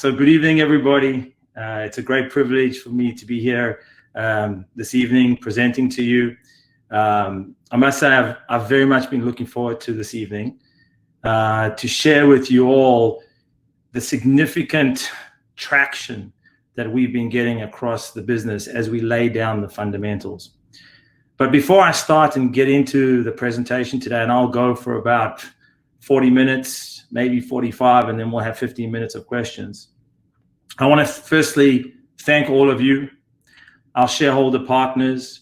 So good evening, everybody. It's a great privilege for me to be here this evening presenting to you. I must say I've very much been looking forward to this evening to share with you all the significant traction that we've been getting across the business as we lay down the fundamentals. But before I start and get into the presentation today, and I'll go for about 40 minutes, maybe 45, and then we'll have 15 minutes of questions. I want to firstly thank all of you, our shareholder partners,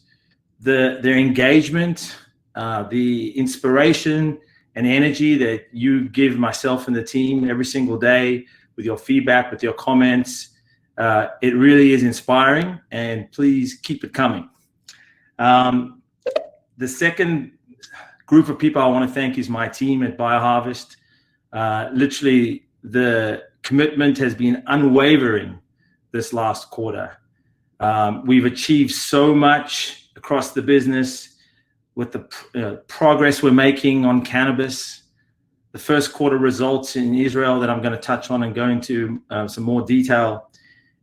their engagement, the inspiration and energy that you give myself and the team every single day with your feedback, with your comments. It really is inspiring, and please keep it coming. The second group of people I want to thank is my team at BioHarvest. Literally, the commitment has been unwavering this last quarter. We've achieved so much across the business with the progress we're making on cannabis, the first quarter results in Israel that I'm going to touch on and go into some more detail,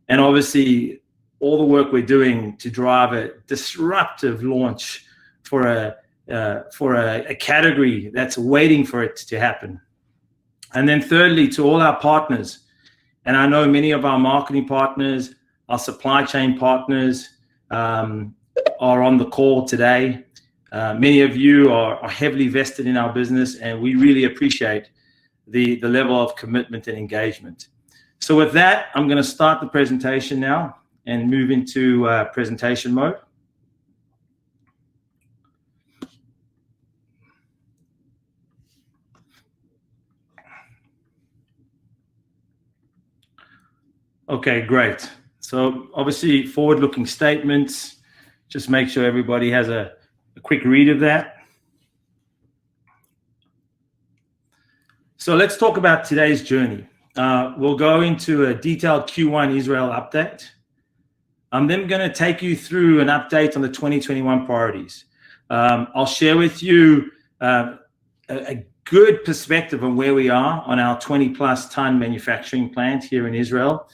and obviously all the work we're doing to drive a disruptive launch for a category that's waiting for it to happen. And then thirdly, to all our partners, and I know many of our marketing partners, our supply chain partners are on the call today. Many of you are heavily vested in our business, and we really appreciate the level of commitment and engagement. So with that, I'm going to start the presentation now and move into presentation mode. Okay, great. So obviously forward-looking statements, just make sure everybody has a quick read of that. So let's talk about today's journey. We'll go into a detailed Q1 Israel update. I'm then going to take you through an update on the 2021 priorities. I'll share with you a good perspective on where we are on our 20+ ton manufacturing plant here in Israel.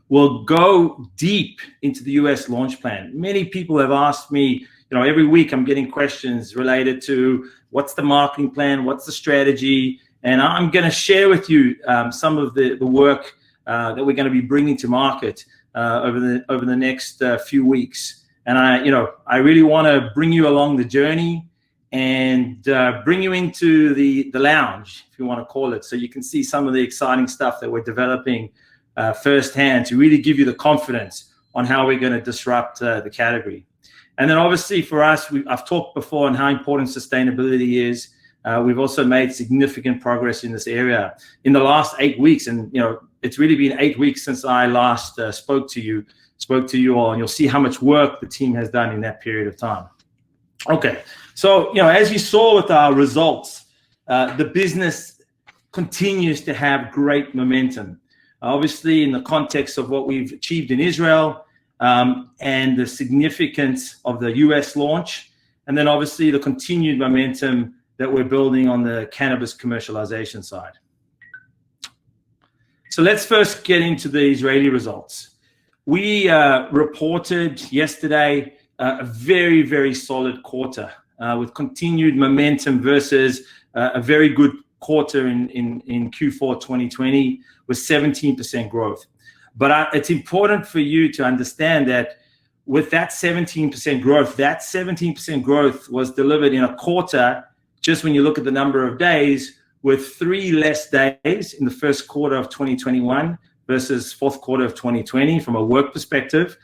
We'll go deep into the US launch plan. Many people have asked me, every week I'm getting questions related to what's the marketing plan, what's the strategy, and I'm going to share with you some of the work that we're going to be bringing to market over the next few weeks. And I really want to bring you along the journey and bring you into the lounge, if you want to call it, so you can see some of the exciting stuff that we're developing firsthand to really give you the confidence on how we're going to disrupt the category. And then obviously for us, I've talked before on how important sustainability is. We've also made significant progress in this area in the last 8 weeks. And, it's really been 8 weeks since I last spoke to you all, and you'll see how much work the team has done in that period of time. Okay, so, as you saw with our results, the business continues to have great momentum. Obviously, in the context of what we've achieved in Israel and the significance of the US launch, and then obviously the continued momentum that we're building on the cannabis commercialization side. So let's first get into the Israeli results. We reported yesterday a very, very solid quarter with continued momentum versus a very good quarter in Q4 2020 with 17% growth. But it's important for you to understand that with that 17% growth was delivered in a quarter, just when you look at the number of days, with 3 less days in the first quarter of 2021 versus fourth quarter of 2020 from a work perspective.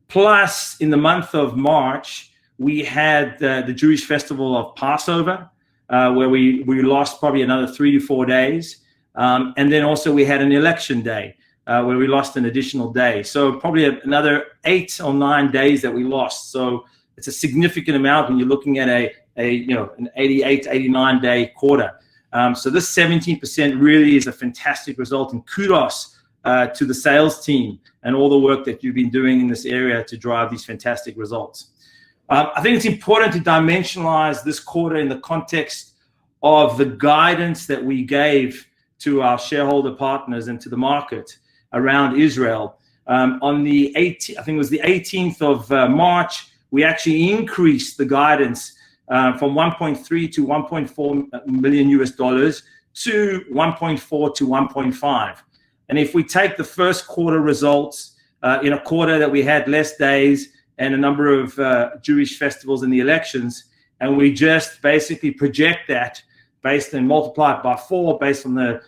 Plus, in the month of March, we had the Jewish festival of Passover, where we lost probably another 3 to 4 days. And then also we had an election day where we lost an additional day. So probably another 8 or 9 days that we lost. So it's a significant amount when you're looking at an 88, 89 day quarter. So this 17% really is a fantastic result, and kudos to the sales team and all the work that you've been doing in this area to drive these fantastic results. I think it's important to dimensionalize this quarter in the context of the guidance that we gave to our shareholder partners and to the market around Israel. On the 18th, I think it was the 18th of March, we actually increased the guidance from 1.3 to 1.4 million US dollars to 1.4 to 1.5. And if we take the first quarter results in a quarter that we had less days and a number of Jewish festivals and the elections, and we just basically project that based and multiply it by 4 based on the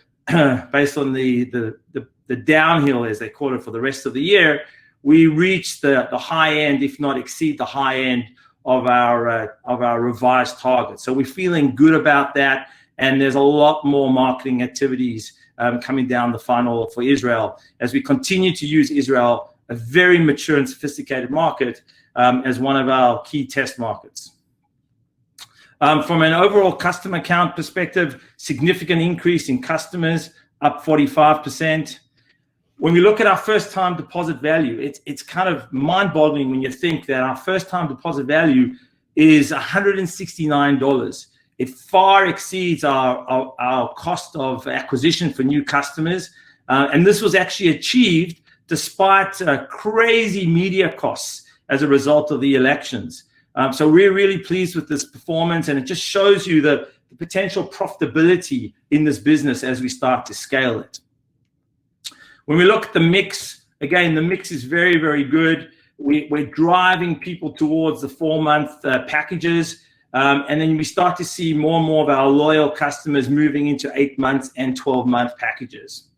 the downhill, as they call it, for the rest of the year, we reach the high end, if not exceed the high end of our revised target. So we're feeling good about that, and there's a lot more marketing activities coming down the funnel for Israel as we continue to use Israel, a very mature and sophisticated market, as one of our key test markets. From an overall customer count perspective, significant increase in customers, up 45%. When we look at our first-time deposit value, it's kind of mind-boggling when you think that our first-time deposit value is $169. It far exceeds our cost of acquisition for new customers. And this was actually achieved despite crazy media costs as a result of the elections. So we're really pleased with this performance, and it just shows you the potential profitability in this business as we start to scale it. When we look at the mix, again, the mix is very, very good. We're driving people towards the 4-month packages, and then we start to see more and more of our loyal customers moving into 8 months and 12-month packages.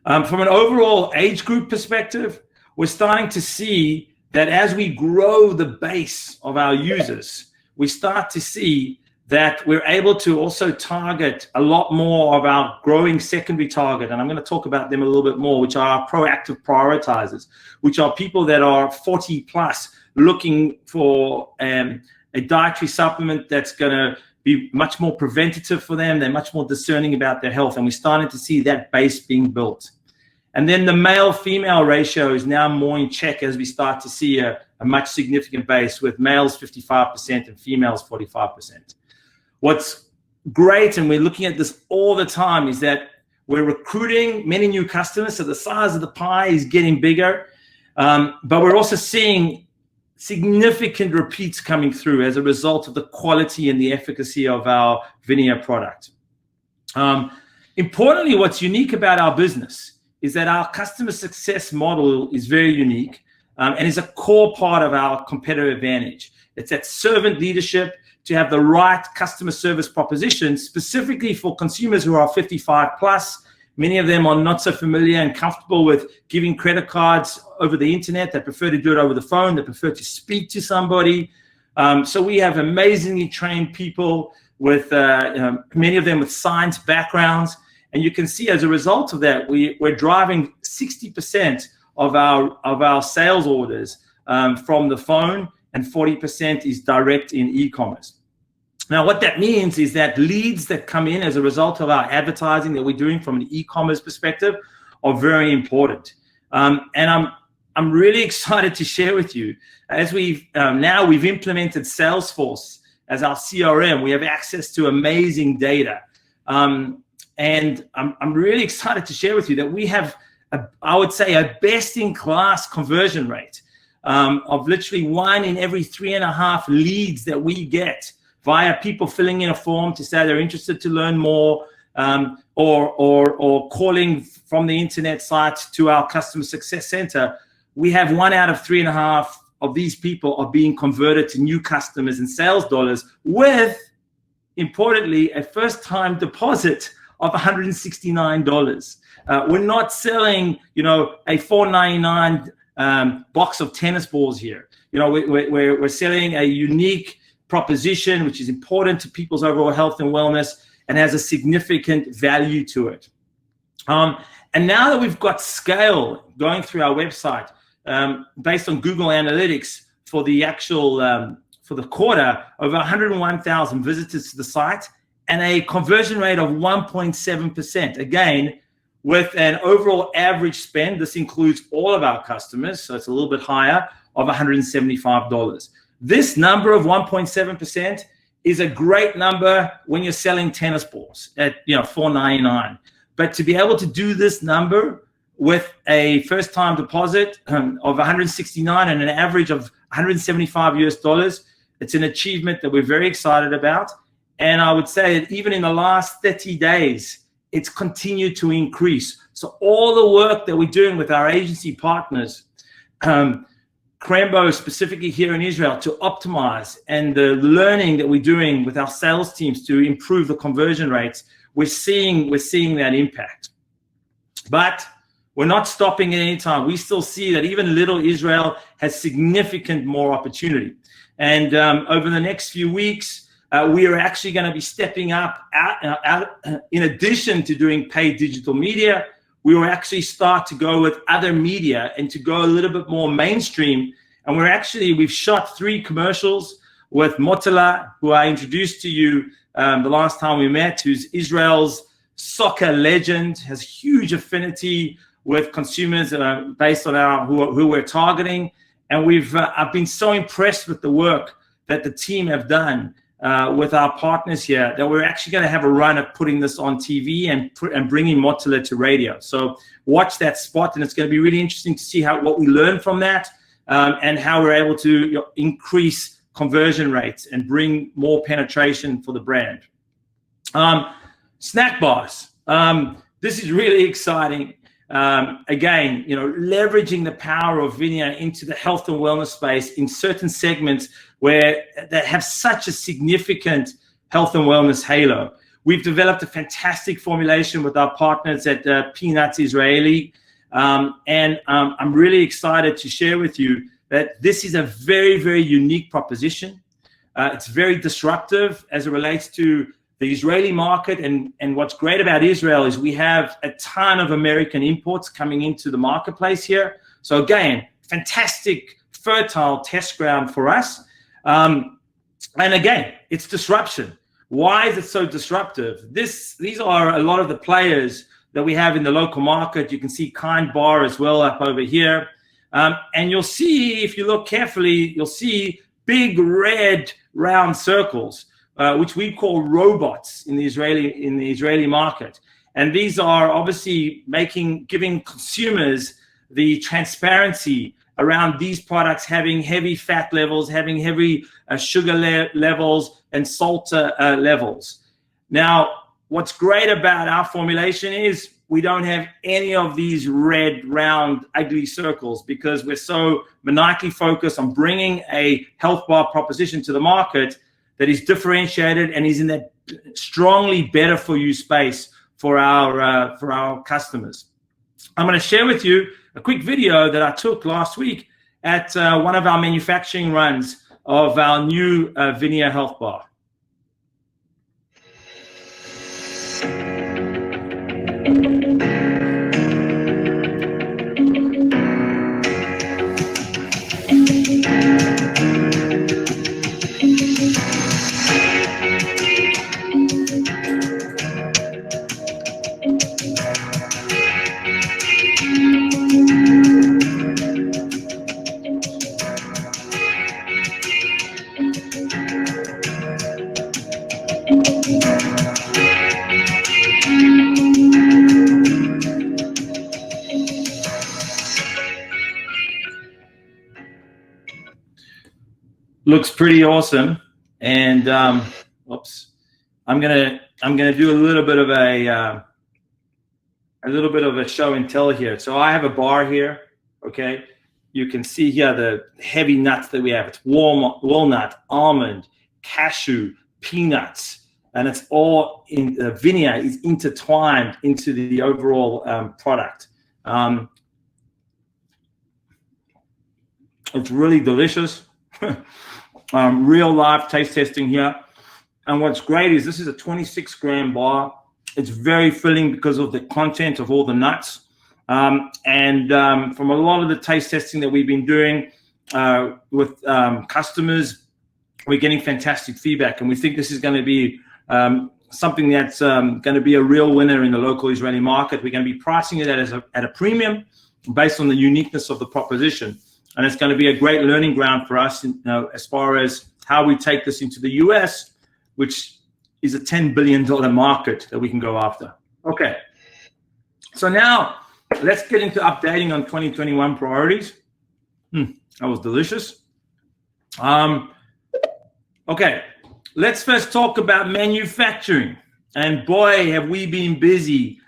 From an overall age group perspective, we're starting to see that as we grow the base of our users, we start to see that we're able to also target a lot more of our growing secondary target. And I'm going to talk about them a little bit more, which are our proactive prioritizers, which are people that are 40 plus looking for a dietary supplement that's going to be much more preventative for them. They're much more discerning about their health. And we're starting to see that base being built. And then the male-female ratio is now more in check as we start to see a much significant base with males 55% and females 45%. What's great, and we're looking at this all the time, is that we're recruiting many new customers, so the size of the pie is getting bigger, but we're also seeing significant repeats coming through as a result of the quality and the efficacy of our VINIA product. Importantly, what's unique about our business is that our customer success model is very unique and is a core part of our competitive advantage. It's that servant leadership, to have the right customer service proposition specifically for consumers who are 55 plus. Many of them are not so familiar and comfortable with giving credit cards over the internet. They prefer to do it over the phone. They prefer to speak to somebody. So we have amazingly trained people with many of them with science backgrounds. And you can see as a result of that, we're driving 60% of our sales orders from the phone, and 40% is direct in e-commerce. Now, what that means is that leads that come in as a result of our advertising that we're doing from an e-commerce perspective are very important. And I'm really excited to share with you, as we've implemented Salesforce as our CRM. We have access to amazing data. And I'm really excited to share with you that we have, I would say, a best-in-class conversion rate of literally 1 in every 3.5 leads that we get via people filling in a form to say they're interested to learn more, or calling from the internet site to our customer success center. We have 1 out of 3.5 of these people are being converted to new customers and sales dollars with, importantly, a first-time deposit of $169. We're not selling, a $4.99 box of tennis balls here. We're selling a unique proposition which is important to people's overall health and wellness and has a significant value to it. And now that we've got scale going through our website, based on Google Analytics for the actual for the quarter, over 101,000 visitors to the site and a conversion rate of 1.7%. Again, with an overall average spend, this includes all of our customers, so it's a little bit higher, of $175. This number of 1.7% is a great number when you're selling tennis balls at $4.99. But to be able to do this number with a first-time deposit of 169 and an average of 175 US dollars, it's an achievement that we're very excited about. And I would say that even in the last 30 days, it's continued to increase. So all the work that we're doing with our agency partners, Crembo specifically here in Israel, to optimize, and the learning that we're doing with our sales teams to improve the conversion rates, we're seeing that impact. But we're not stopping at any time. We still see that even little Israel has significant more opportunity. And over the next few weeks, we are actually going to be stepping up in addition to doing paid digital media. We will actually start to go with other media and to go a little bit more mainstream. And we've shot 3 commercials with Motala, who I introduced to you the last time we met, who's Israel's soccer legend, has huge affinity with consumers based on who we're targeting. And I've been so impressed with the work that the team have done with our partners here, that we're actually going to have a run at putting this on TV and bringing Motala to radio. So watch that spot, and it's going to be really interesting to see what we learn from that, and how we're able to increase conversion rates and bring more penetration for the brand. Snack bars. This is really exciting. Again, leveraging the power of VINIA into the health and wellness space in certain segments where they have such a significant health and wellness halo. We've developed a fantastic formulation with our partners at Peanuts Israeli. And I'm really excited to share with you that this is a very, very unique proposition. It's very disruptive as it relates to the Israeli market. And what's great about Israel is we have a ton of American imports coming into the marketplace here. So again, fantastic, fertile test ground for us. And again, it's disruption. Why is it so disruptive? These are a lot of the players that we have in the local market. You can see Kind Bar as well up over here. And you'll see, if you look carefully, you'll see big red round circles, which we call robots in the Israeli market. And these are obviously giving consumers the transparency around these products having heavy fat levels, having heavy sugar levels, and salt levels. Now, what's great about our formulation is we don't have any of these red, round, ugly circles, because we're so maniacally focused on bringing a health bar proposition to the market that is differentiated and is in that strongly better for you space for our customers. I'm going to share with you a quick video that I took last week at one of our manufacturing runs of our new VINIA health bar. Looks pretty awesome, and oops, I'm gonna do a little bit of a show and tell here. So I have a bar here, okay. You can see here the heavy nuts that we have. It's walnut, almond, cashew, peanuts, and it's all in VINIA is intertwined into the overall product. It's really delicious. Real live taste testing here. And what's great is this is a 26-gram bar. It's very filling because of the content of all the nuts. From a lot of the taste testing that we've been doing with customers, we're getting fantastic feedback. And we think this is going to be something that's going to be a real winner in the local Israeli market. We're going to be pricing it at a premium based on the uniqueness of the proposition. And it's going to be a great learning ground for us, as far as how we take this into the US which is a $10 billion market that we can go after. Okay, so now let's get into updating on 2021 priorities. That was delicious. Okay, let's first talk about manufacturing. And boy, have we been busy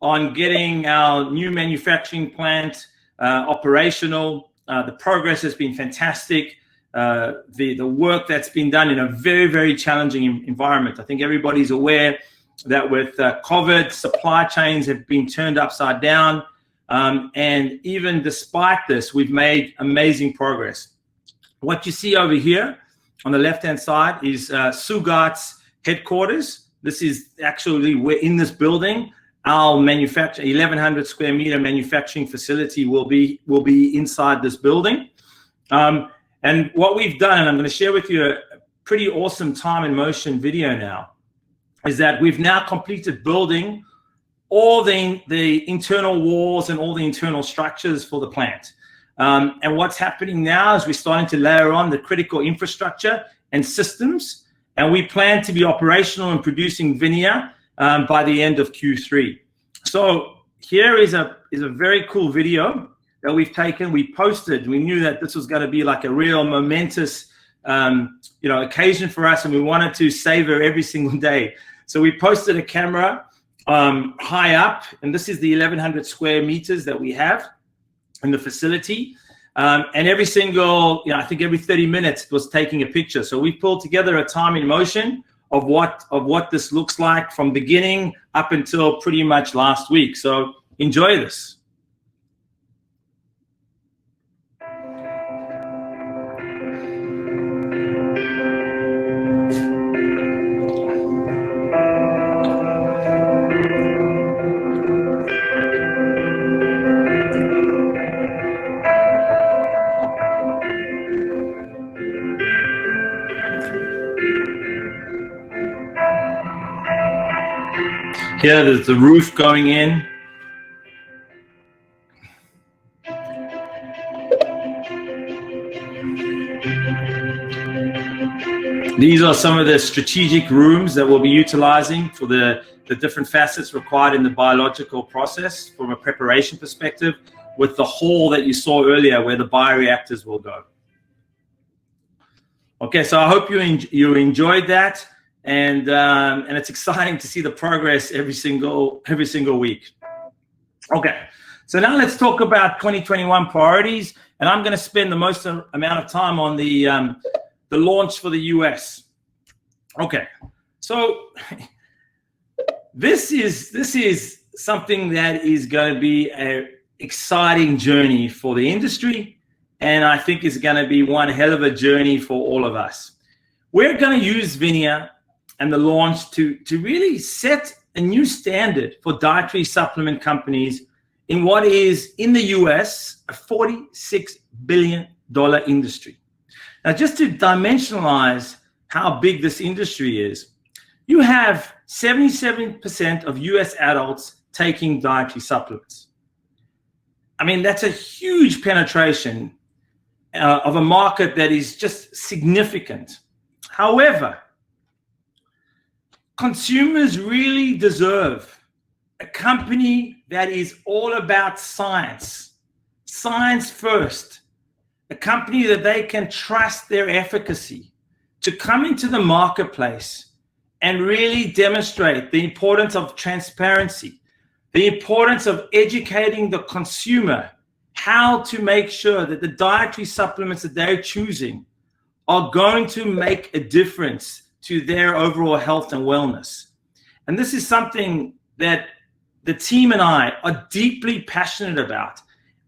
on getting our new manufacturing plant operational. The progress has been fantastic. The work that's been done in a very, very challenging environment. I think everybody's aware that with COVID, supply chains have been turned upside down. And even despite this, we've made amazing progress. What you see over here on the left-hand side is Sugat's headquarters. This is actually, we're in this building. Our 1,100 square meter manufacturing facility will be inside this building. And what we've done, and I'm going to share with you a pretty awesome time and motion video now, is that we've now completed building all the internal walls and all the internal structures for the plant. And what's happening now is we're starting to layer on the critical infrastructure and systems, and we plan to be operational and producing VINIA by the end of Q3. So here is a very cool video that we've taken. We posted. We knew that this was going to be like a real momentous occasion for us, and we wanted to savor every single day. So we posted a camera high up, and this is the 1,100 square meters that we have in the facility. And every single, I think every 30 minutes it was taking a picture. So we pulled together a time in motion of what this looks like from beginning up until pretty much last week. So enjoy this. Here, there's the roof going in. These are some of the strategic rooms that we'll be utilizing for the different facets required in the biological process from a preparation perspective, with the hall that you saw earlier where the bioreactors will go. Okay, so I hope you enjoyed that. And it's exciting to see the progress every single week. Okay, so now let's talk about 2021 priorities, and I'm going to spend the most amount of time on the launch for the US. Okay, so this is something that is going to be an exciting journey for the industry, and I think is going to be one hell of a journey for all of us. We're going to use VINIA and the launch to really set a new standard for dietary supplement companies in what is, in the US, a $46 billion industry. Now, just to dimensionalize how big this industry is, you have 77% of US adults taking dietary supplements. I mean, that's a huge penetration of a market that is just significant. However, consumers really deserve a company that is all about science first, a company that they can trust their efficacy to come into the marketplace and really demonstrate the importance of transparency, the importance of educating the consumer how to make sure that the dietary supplements that they're choosing are going to make a difference to their overall health and wellness. And this is something that the team and I are deeply passionate about.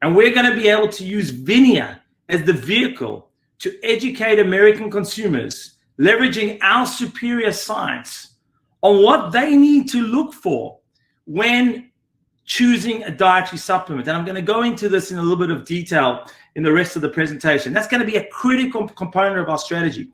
And we're going to be able to use VINIA as the vehicle to educate American consumers, leveraging our superior science on what they need to look for when choosing a dietary supplement. And I'm going to go into this in a little bit of detail in the rest of the presentation. That's going to be a critical component of our strategy.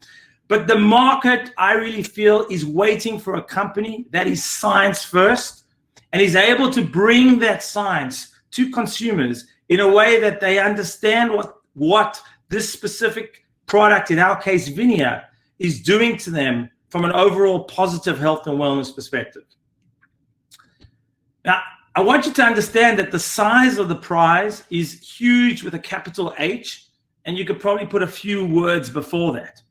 But the market, I really feel, is waiting for a company that is science first and is able to bring that science to consumers in a way that they understand what this specific product, in our case VINIA, is doing to them from an overall positive health and wellness perspective. Now, I want you to understand that the size of the prize is huge with a capital H, and you could probably put a few words before that.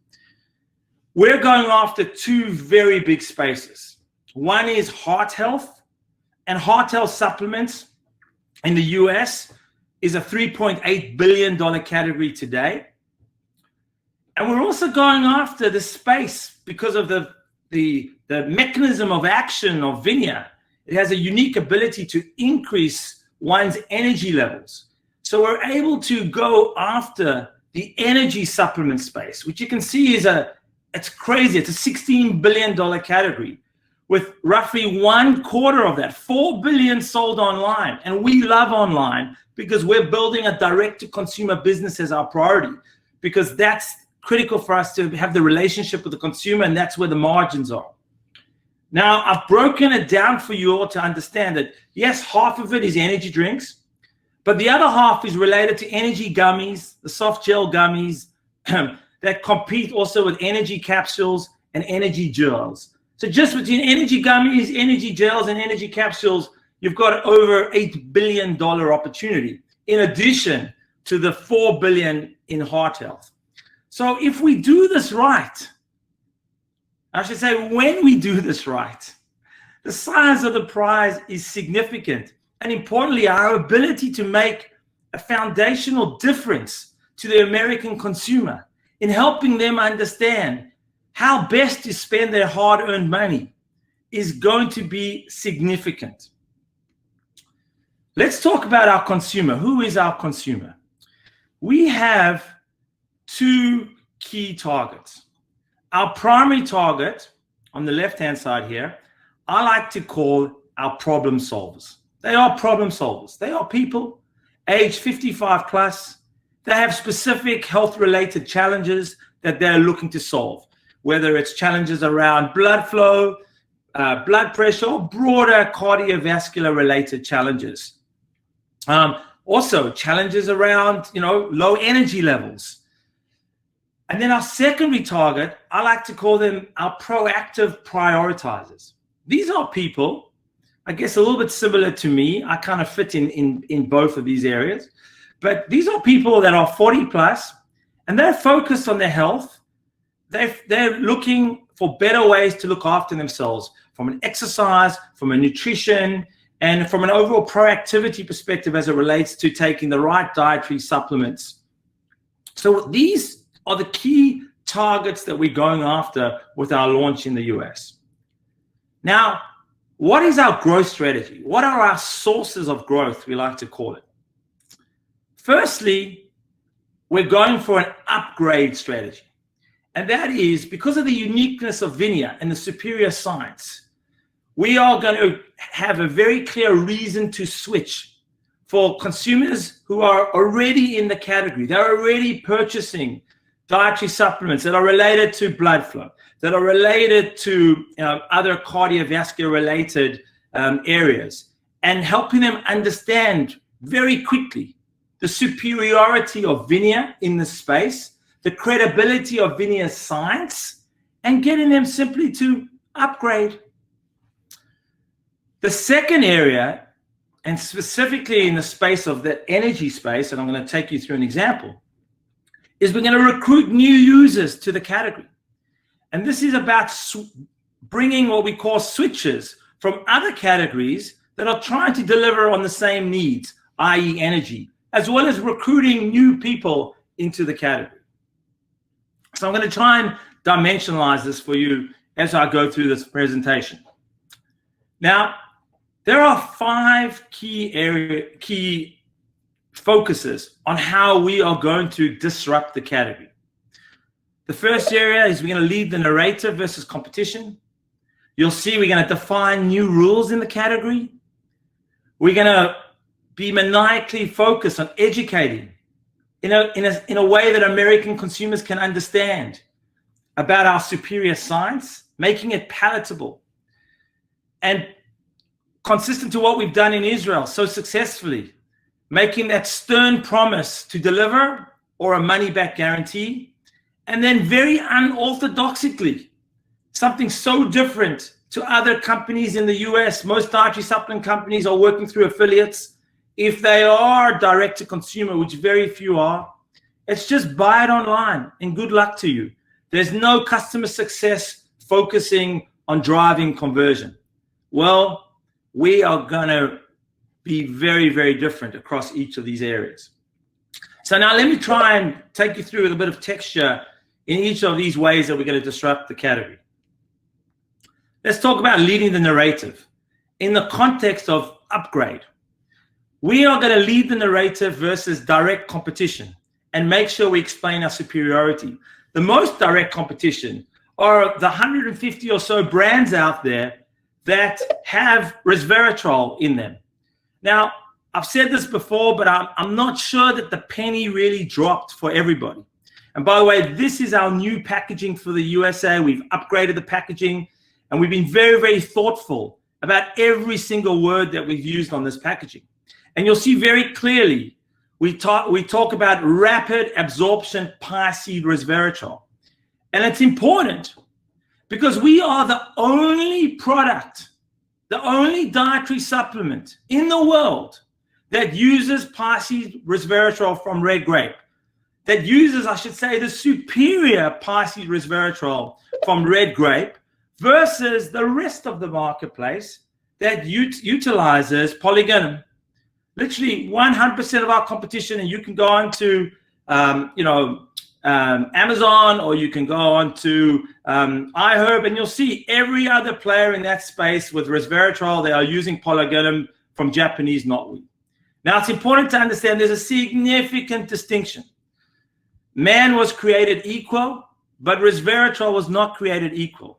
We're going after two very big spaces. One is heart health, and heart health supplements in the US is a $3.8 billion category today. And we're also going after the space because of the mechanism of action of VINIA. It has a unique ability to increase one's energy levels. So we're able to go after the energy supplement space, which you can see is it's crazy. It's a $16 billion category with roughly 1/4 of that, 4 billion sold online. And we love online because we're building a direct-to-consumer business as our priority, because that's critical for us to have the relationship with the consumer, and that's where the margins are. Now, I've broken it down for you all to understand that, yes, half of it is energy drinks, but the other half is related to energy gummies, the soft gel gummies that compete also with energy capsules and energy gels. So just between energy gummies, energy gels, and energy capsules, you've got over $8 billion opportunity, in addition to the $4 billion in heart health. So if we do this right, I should say when we do this right, the size of the prize is significant. And importantly, our ability to make a foundational difference to the American consumer in helping them understand how best to spend their hard-earned money is going to be significant. Let's talk about our consumer. Who is our consumer? We have two key targets. Our primary target on the left-hand side here, I like to call our problem solvers. They are problem solvers. They are people age 55 plus. They have specific health-related challenges that they're looking to solve, whether it's challenges around blood flow, blood pressure, or broader cardiovascular-related challenges. Also, challenges around, low energy levels. And then our secondary target, I like to call them our proactive prioritizers. These are people, I guess, a little bit similar to me. I kind of fit in both of these areas. But these are people that are 40 plus, and they're focused on their health. They're looking for better ways to look after themselves from an exercise, from a nutrition, and from an overall proactivity perspective as it relates to taking the right dietary supplements. So these are the key targets that we're going after with our launch in the US. Now, what is our growth strategy? What are our sources of growth, we like to call it? Firstly, we're going for an upgrade strategy. And that is because of the uniqueness of VINIA and the superior science. We are going to have a very clear reason to switch for consumers who are already in the category. They're already purchasing dietary supplements that are related to blood flow, that are related to other cardiovascular related areas, and helping them understand very quickly the superiority of VINIA in the space, the credibility of VINIA's science, and getting them simply to upgrade. The second area, and specifically in the space of the energy space, and I'm going to take you through an example, is we're going to recruit new users to the category. And this is about bringing what we call switches from other categories that are trying to deliver on the same needs, i.e. energy, as well as recruiting new people into the category. So I'm going to try and dimensionalize this for you as I go through this presentation. Now, there are 5 key focuses on how we are going to disrupt the category. The first area is we're going to lead the narrative versus competition. You'll see we're going to define new rules in the category. We're going to be maniacally focused on educating in a way that American consumers can understand about our superior science, making it palatable and consistent to what we've done in Israel so successfully, making that stern promise to deliver or a money-back guarantee, and then very unorthodoxically something so different to other companies in the US. Most dietary supplement companies are working through affiliates. If they are direct to consumer, which very few are, it's just buy it online and good luck to you. There's no customer success focusing on driving conversion. Well, we are going to be very, very different across each of these areas. So now let me try and take you through a bit of texture in each of these ways that we're going to disrupt the category. Let's talk about leading the narrative in the context of upgrade. We are going to lead the narrative versus direct competition and make sure we explain our superiority. The most direct competition are the 150 or so brands out there that have resveratrol in them. Now, I've said this before, but I'm not sure that the penny really dropped for everybody. And by the way, this is our new packaging for the USA. We've upgraded the packaging, and we've been very, very thoughtful about every single word that we've used on this packaging. And you'll see very clearly, we talk about rapid absorption pea seed resveratrol. And it's important because we are the only product, the only dietary supplement in the world that uses pea seed resveratrol from red grape, that uses, I should say, the superior pea seed resveratrol from red grape versus the rest of the marketplace that utilizes polygonum. Literally 100% of our competition, and you can go on to Amazon, or you can go on to iHerb, and you'll see every other player in that space with resveratrol, they are using polygonum from Japanese knotweed. Now, it's important to understand there's a significant distinction. Man was created equal, but resveratrol was not created equal.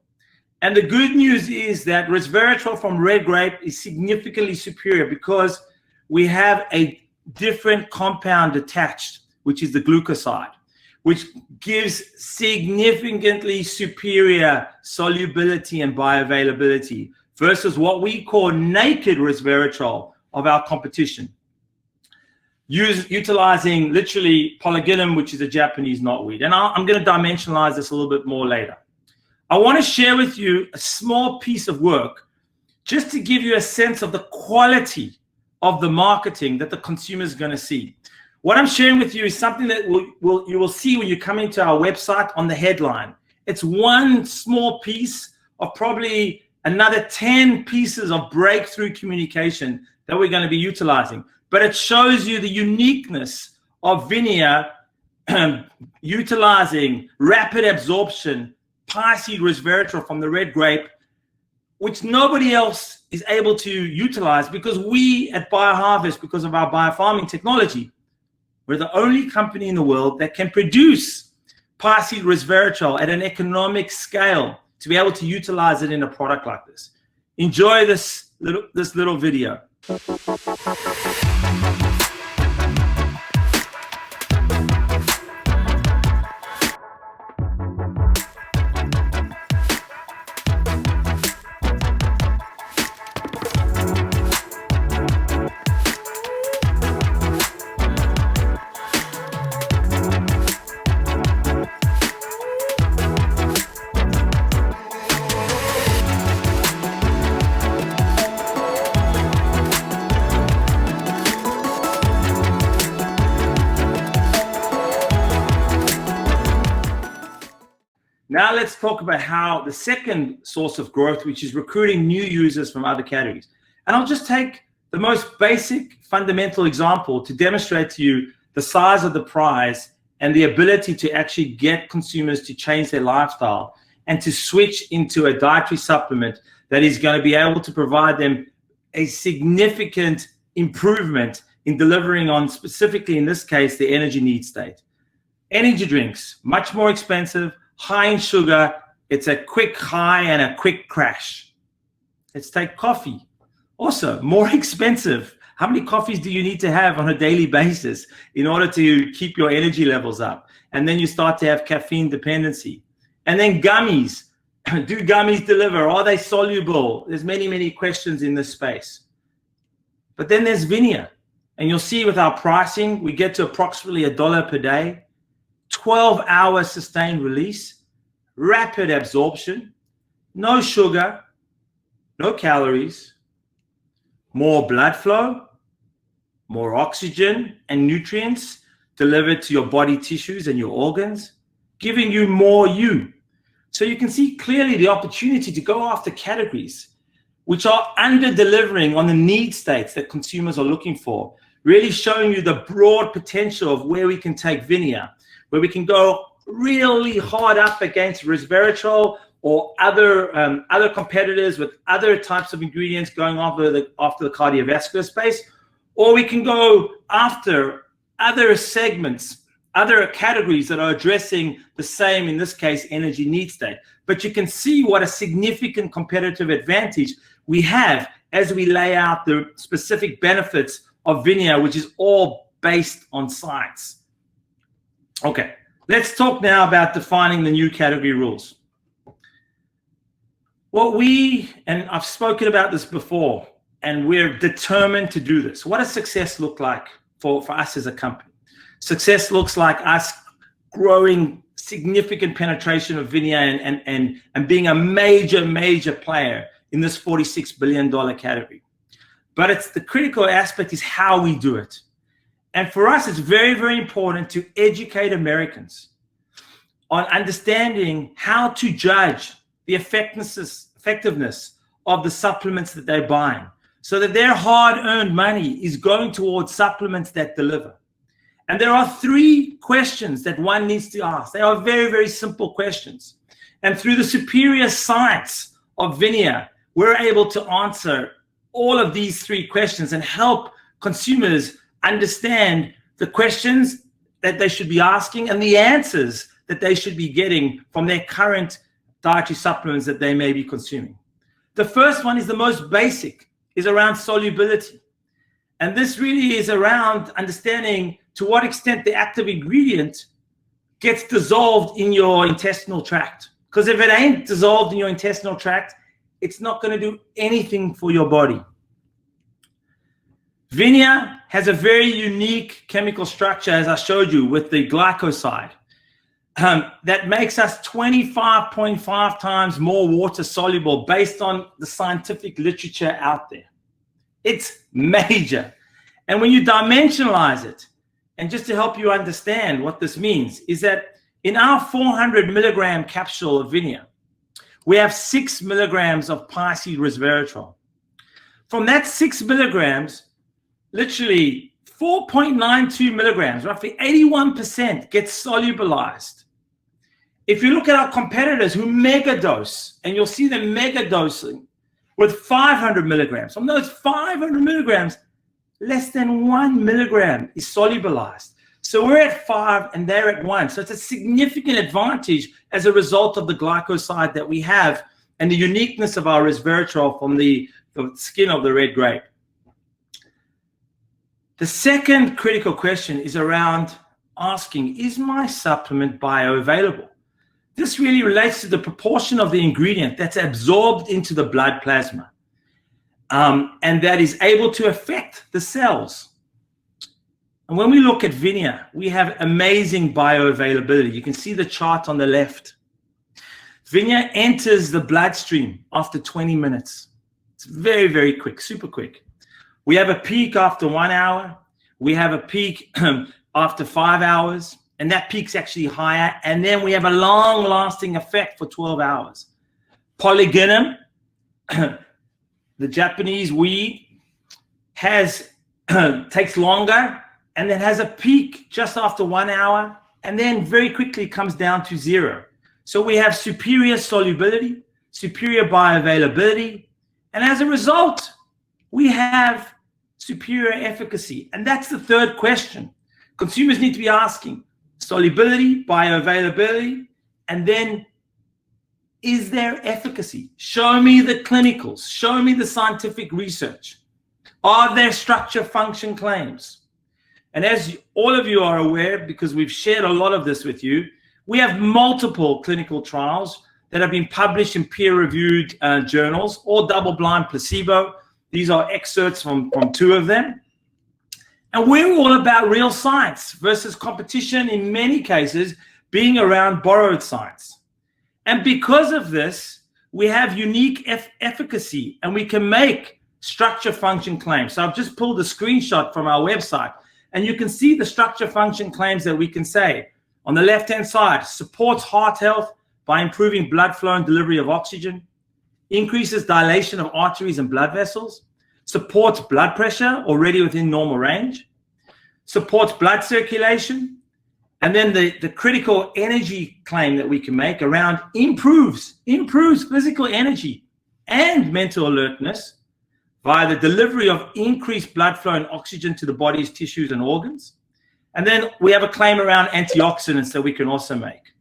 And the good news is that resveratrol from red grape is significantly superior because we have a different compound attached, which is the glucoside, which gives significantly superior solubility and bioavailability versus what we call naked resveratrol of our competition, utilizing literally polygonum, which is a Japanese knotweed. And I'm going to dimensionalize this a little bit more later. I want to share with you a small piece of work just to give you a sense of the quality of the marketing that the consumer is going to see. What I'm sharing with you is something that you will see when you come into our website on the headline. It's one small piece of probably another 10 pieces of breakthrough communication that we're going to be utilizing. But it shows you the uniqueness of Vinia utilizing rapid absorption pea seed resveratrol from the red grape, which nobody else is able to utilize because we at BioHarvest, because of our biofarming technology, we're the only company in the world that can produce pea seed resveratrol at an economic scale to be able to utilize it in a product like this. Enjoy this little video. Now let's talk about how the second source of growth, which is recruiting new users from other categories. And I'll just take the most basic fundamental example to demonstrate to you the size of the prize and the ability to actually get consumers to change their lifestyle and to switch into a dietary supplement that is going to be able to provide them a significant improvement in delivering on, specifically in this case, the energy need state. Energy drinks, much more expensive, high in sugar, it's a quick high and a quick crash. Let's take coffee. Also, more expensive. How many coffees do you need to have on a daily basis in order to keep your energy levels up? And then you start to have caffeine dependency. And then gummies. Do gummies deliver? Are they soluble? There's many, many questions in this space. But then there's Vinia. And you'll see with our pricing, we get to approximately $1 per day. 12-hour sustained release, rapid absorption, no sugar, no calories, more blood flow, more oxygen and nutrients delivered to your body tissues and your organs, giving you more you. So you can see clearly the opportunity to go after categories which are under-delivering on the need states that consumers are looking for, really showing you the broad potential of where we can take VINIA, where we can go really hard up against resveratrol or other competitors with other types of ingredients going after the cardiovascular space, or we can go after other segments, other categories that are addressing the same, in this case, energy need state. But you can see what a significant competitive advantage we have as we lay out the specific benefits of VINIA, which is all based on science. Okay, let's talk now about defining the new category rules. And I've spoken about this before, and we're determined to do this. What does success look like for us as a company? Success looks like us growing significant penetration of VINIA and being a major player in this $46 billion category. But it's the critical aspect is how we do it. And for us, it's very important to educate Americans on understanding how to judge the effectiveness of the supplements that they're buying, so that their hard-earned money is going towards supplements that deliver. And there are 3 questions that one needs to ask. They are very simple questions. And through the superior science of VINIA, we're able to answer all of these 3 questions and help consumers understand the questions that they should be asking and the answers that they should be getting from their current dietary supplements that they may be consuming. The first one is the most basic, is around solubility. And this really is around understanding to what extent the active ingredient gets dissolved in your intestinal tract. Because if it ain't dissolved in your intestinal tract, it's not going to do anything for your body. VINIA has a very unique chemical structure, as I showed you, with the glycoside. That makes us 25.5 times more water soluble based on the scientific literature out there. It's major. And when you dimensionalize it, and just to help you understand what this means, is that in our 400 milligram capsule of VINIA, we have 6 milligrams of pea seed resveratrol. From that 6 milligrams, literally 4.92 milligrams, roughly 81%, gets solubilized. If you look at our competitors who mega dose, and you'll see them mega dosing with 500 milligrams. From those 500 milligrams, less than 1 milligram is solubilized. So we're at 5 and they're at 1. So it's a significant advantage as a result of the glycoside that we have and the uniqueness of our resveratrol from the skin of the red grape. The second critical question is around asking, is my supplement bioavailable? This really relates to the proportion of the ingredient that's absorbed into the blood plasma and that is able to affect the cells. And when we look at VINIA, we have amazing bioavailability. You can see the chart on the left. VINIA enters the bloodstream after 20 minutes. It's very quick, super quick. We have a peak after 1 hour. We have a peak after 5 hours, and that peak's actually higher. And then we have a long-lasting effect for 12 hours. Polygonum, the Japanese weed, takes longer, and then has a peak just after 1 hour, and then very quickly comes down to 0. So we have superior solubility, superior bioavailability, and as a result, we have superior efficacy. And that's the third question. Consumers need to be asking: solubility, bioavailability, and then is there efficacy? Show me the clinicals. Show me the scientific research. Are there structure function claims? And as all of you are aware, because we've shared a lot of this with you, we have multiple clinical trials that have been published in peer-reviewed journals, all double-blind placebo. These are excerpts from 2 of them. And we're all about real science versus competition, in many cases, being around borrowed science. And because of this, we have unique efficacy, and we can make structure function claims. So I've just pulled a screenshot from our website, and you can see the structure function claims that we can say. On the left-hand side, supports heart health by improving blood flow and delivery of oxygen, increases dilation of arteries and blood vessels, supports blood pressure already within normal range, supports blood circulation, and then the critical energy claim that we can make around improves physical energy and mental alertness via the delivery of increased blood flow and oxygen to the body's tissues and organs. And then we have a claim around antioxidants that we can also make.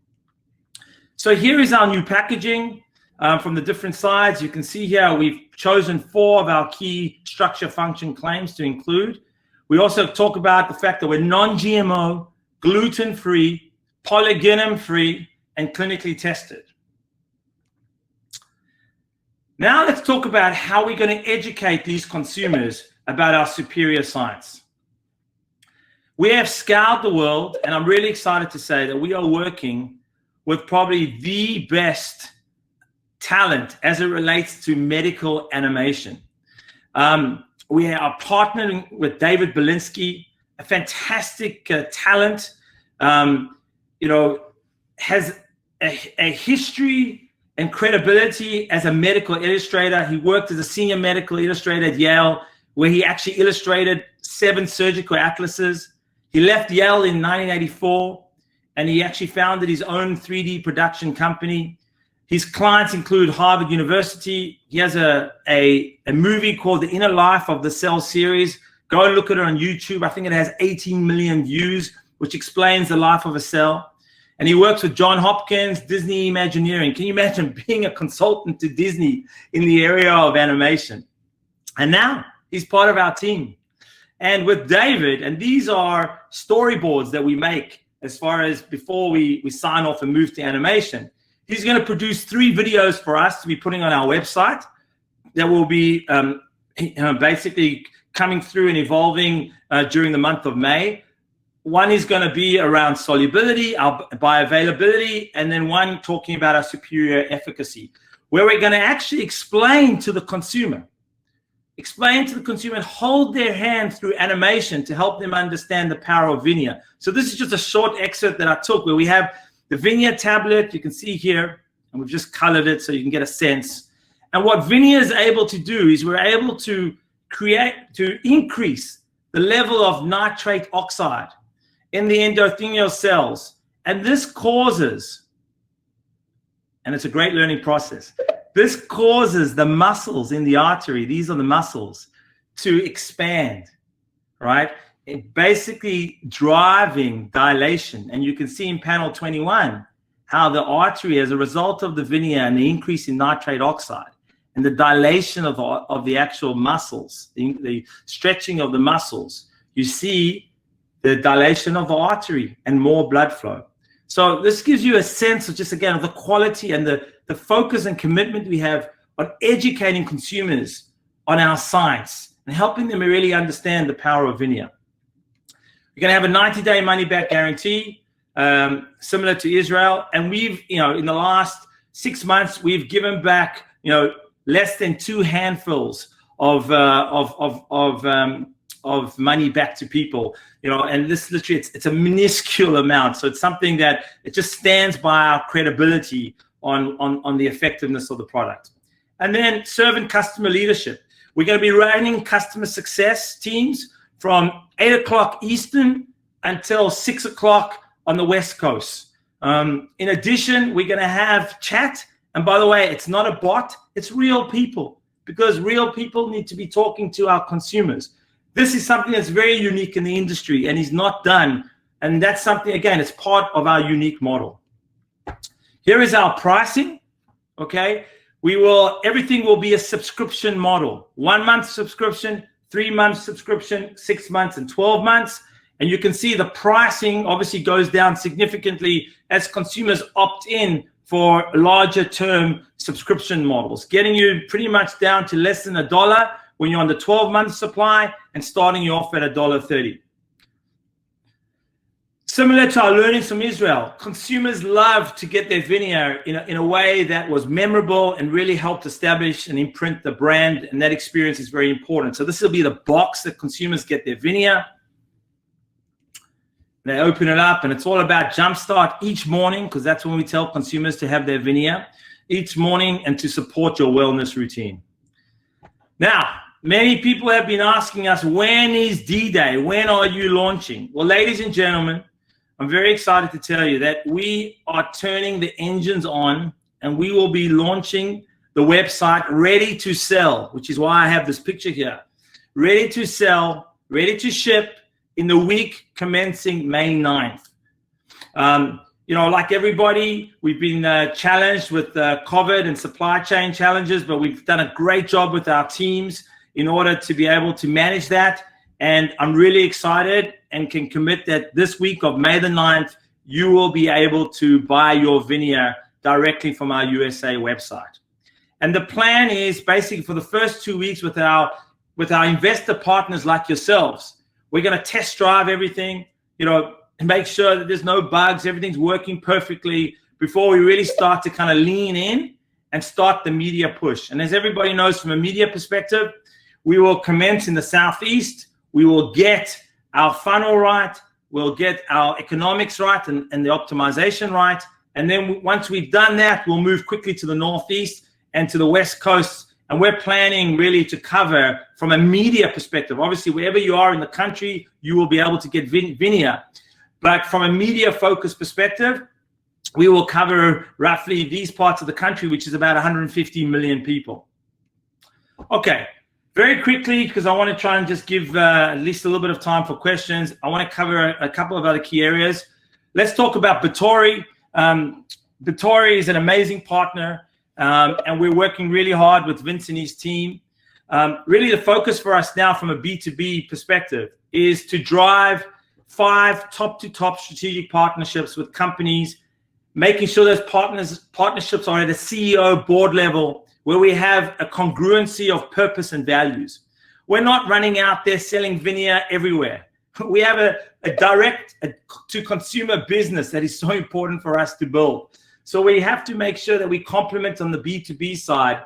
So here is our new packaging from the different sides. You can see here we've chosen 4 of our key structure function claims to include. We also talk about the fact that we're non-GMO, gluten-free, polyginim-free, and clinically tested. Now let's talk about how we're going to educate these consumers about our superior science. We have scoured the world, and I'm really excited to say that we are working with probably the best talent as it relates to medical animation. We are partnering with David Belinsky, a fantastic talent, has a history and credibility as a medical illustrator. He worked as a senior medical illustrator at Yale, where he actually illustrated 7 surgical atlases. He left Yale in 1984, and he actually founded his own 3D production company. His clients include Harvard University. He has a movie called The Inner Life of the Cell series. Go and look at it on YouTube. I think it has 18 million views, which explains the life of a cell. And he works with John Hopkins, Disney Imagineering. Can you imagine being a consultant to Disney in the area of animation? And now he's part of our team. And with David, and these are storyboards that we make as far as before we sign off and move to animation. He's going to produce 3 videos for us to be putting on our website that will be basically coming through and evolving during the month of May. One is going to be around solubility, our bioavailability, and then one talking about our superior efficacy, where we're going to actually explain to the consumer and hold their hand through animation to help them understand the power of VINIA. So this is just a short excerpt that I took where we have the VINIA tablet, you can see here, and we've just colored it so you can get a sense. And what VINIA is able to do is we're able to increase the level of nitrate oxide in the endothelial cells. And this causes, and it's a great learning process, this causes the muscles in the artery, these are the muscles, to expand, right? It basically driving dilation. And you can see in panel 21 how the artery, as a result of the VINIA and the increase in nitrate oxide and the dilation of the actual muscles, the stretching of the muscles, you see the dilation of the artery and more blood flow. So this gives you a sense of just, again, of the quality and the focus and commitment we have on educating consumers on our science and helping them really understand the power of VINIA. We're going to have a 90-day money-back guarantee, similar to Israel. And we've, in the last 6 months, we've given back, less than 2 handfuls of money back to people, and this literally, it's a minuscule amount. So it's something that it just stands by our credibility on the effectiveness of the product. And then servant customer leadership. We're going to be running customer success teams from 8 o'clock Eastern until 6 o'clock on the West Coast. In addition, we're going to have chat. And by the way, it's not a bot, it's real people, because real people need to be talking to our consumers. This is something that's very unique in the industry and is not done. And that's something, again, it's part of our unique model. Here is our pricing, okay? Everything will be a subscription model. 1 month subscription, 3 months subscription, 6 months, and 12 months. And you can see the pricing obviously goes down significantly as consumers opt in for larger term subscription models, getting you pretty much down to less than $1 when you're on the 12-month supply and starting you off at $1.30. Similar to our learnings from Israel, consumers love to get their vineyard in a way that was memorable and really helped establish and imprint the brand, and that experience is very important. So this will be the box that consumers get their vineyard. They open it up, and it's all about jumpstart each morning, because that's when we tell consumers to have their vineyard each morning and to support your wellness routine. Now, many people have been asking us, when is D-Day? When are you launching? Well, ladies and gentlemen, I'm very excited to tell you that we are turning the engines on, and we will be launching the website ready to sell, which is why I have this picture here. Ready to sell, ready to ship in the week commencing May 9th. You know, like everybody, we've been challenged with COVID and supply chain challenges, but we've done a great job with our teams in order to be able to manage that. And I'm really excited and can commit that this week of May the 9th, you will be able to buy your vineyard directly from our USA website. And the plan is basically for the first 2 weeks with our investor partners like yourselves, we're going to test drive everything, you know, and make sure that there's no bugs, everything's working perfectly before we really start to kind of lean in and start the media push. And as everybody knows from a media perspective, we will commence in the Southeast. We will get our funnel right. We'll get our economics right and the optimization right. And then once we've done that, we'll move quickly to the Northeast and to the West Coast. And we're planning really to cover from a media perspective. Obviously, wherever you are in the country, you will be able to get vineyard. But from a media focus perspective, we will cover roughly these parts of the country, which is about 150 million people. Okay. Very quickly, because I want to try and just give at least a little bit of time for questions, I want to cover a couple of other key areas. Let's talk about Dietary. Dietary is an amazing partner, and we're working really hard with Vince and his team. Really, the focus for us now from a B2B perspective is to drive 5 top-to-top strategic partnerships with companies, making sure those partnerships are at a CEO board level, where we have a congruency of purpose and values. We're not running out there selling vineyard everywhere. We have a direct-to-consumer business that is so important for us to build. So we have to make sure that we complement on the B2B side